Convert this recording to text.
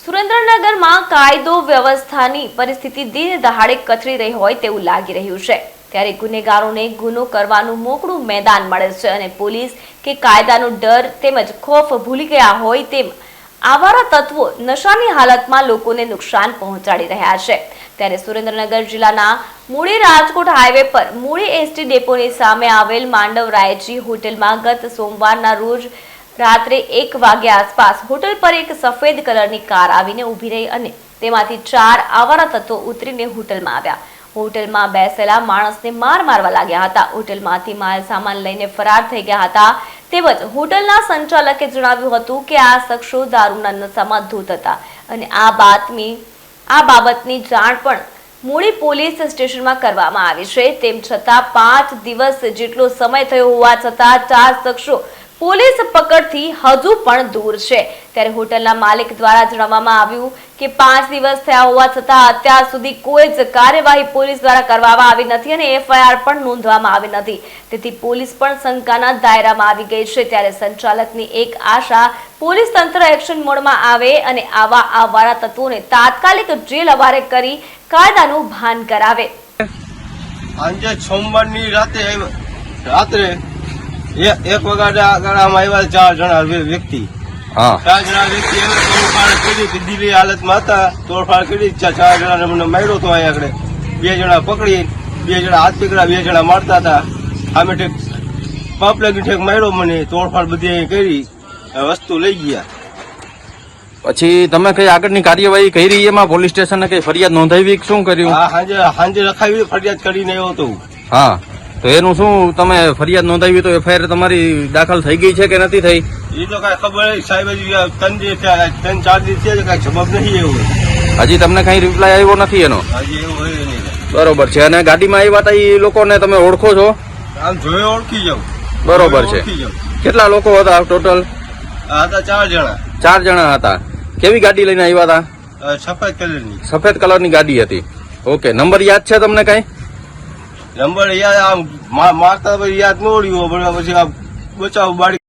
સુરેન્દ્રનગરમાં કાયદો વ્યવસ્થાની પરિસ્થિતિ દિન દહાડે કથળી રહી હોય તેવું લાગી રહ્યું છે। ત્યારે ગુનેગારોને ગુનો કરવાનું મોકળું મેદાન મળે છે અને પોલીસ કે કાયદાનો ડર તેમજ ખોફ ભૂલી ગયા હોય તેમ આવારા તત્વો નશાની હાલતમાં લોકોને નુકસાન પહોંચાડી રહ્યા છે। ત્યારે સુરેન્દ્રનગર જિલ્લાના મૂળી રાજકોટ હાઈવે પર મૂળી એસટી ડેપોની સામે આવેલ માંડવરાયજી હોટેલમાં ગત સોમવારના રોજ રાત્રે 1 વાગ્યા આસપાસ હોટલ પર એક સફેદ કલરની કાર આવીને ઊભી રહી અને તેમાંથી 4 આવારા તત્વો ઉતરીને હોટલમાં આવ્યા। હોટલમાં બેસેલા માણસને મારવા લાગ્યા હતા। હોટલમાંથી માલ સામાન લઈને ફરાર થઈ ગયા હતા। તેમજ હોટલના સંચાલકે જણાવ્યું હતું કે આ શખ્સો દારૂના નશામાં ધૂત હતા અને આ બાબતની જાણ પણ મૂળી પોલીસ સ્ટેશનમાં કરવામાં આવી છે। તેમ છતાં 5 દિવસ જેટલો સમય થયો હોવા છતાં 4 શખ્સો પોલીસ પકડથી હજુ પણ દૂર છે। ત્યારે હોટલના માલિક દ્વારા જણાવવામાં આવ્યું કે 5 દિવસ થયા હોવા છતાં અત્યાર સુધી કોઈ જ કાર્યવાહી પોલીસ દ્વારા કરવામાં આવી નથી અને એફઆઈઆર પણ નોંધવામાં આવી નથી। તેથી પોલીસ પણ શંકાના દાયરામાં આવી ગઈ છે। ત્યારે સંચાલકની એક આશા પોલીસ તંત્ર એક્શન મોડમાં આવે અને આવા આવારા તત્વોને તાત્કાલિક જેલ હવાલે કરી કાયદાનું ભાન કરાવે। આજે સોમવારની રાત્રે 1 વાગ્યામાં આવ્યા 4 જણા વ્યક્તિ। 4 જણા વ્યક્તિ તોડફાડ કરી દિલ્હી હાલતમાં હતા। તોડફાડ કરી 4 જણાને મને માર્યો હતો। અહીંયા આગળ 2 જણા પકડી, 2 જણા હાથ પકડા, 2 જણા મારતા હતા। આમે ઠેક પંપ લાગી ઠેક માર્યો મને। તોડફાડ બધી અહીં કરી, વસ્તુ લઈ ગયા। પછી તમે કઈ આગળની કાર્યવાહી કરી? એમાં પોલીસ સ્ટેશને કઈ ફરિયાદ નોંધાવી? શું કર્યું? સાંજે રખાવી, ફરિયાદ કરીને આવ્યો હતો। હા, તો એનું શું તમે ફરિયાદ નોંધાવી? તો એફઆઈઆર તમારી દાખલ થઈ ગઈ છે કે નથી થઈ? એ તો કઈ ખબર નહીં સાહેબ। 3-4 દિવસ છે, કઈ જવાબ નહીં એવો। હજી તમને કઈ રિપ્લાય આવ્યો નથી એનો? હજી એવું હોય નહીં। બરોબર છે। અને ગાડીમાં આવ્યા હતા એ લોકોને તમે ઓળખો છો? આમ જોયે ઓળખી જાવ। બરોબર છે। કેટલા લોકો હતા ટોટલ? હતા 4 જણા। 4 જણા હતા। કેવી ગાડી લઈને આવ્યા હતા? સફેદ કલરની। સફેદ કલરની ગાડી હતી। ઓકે, નંબર યાદ છે તમને કઈ? નંબર યાદ આમ મારતા યાદ ન રહ્યો, પછી બચાવ બાળી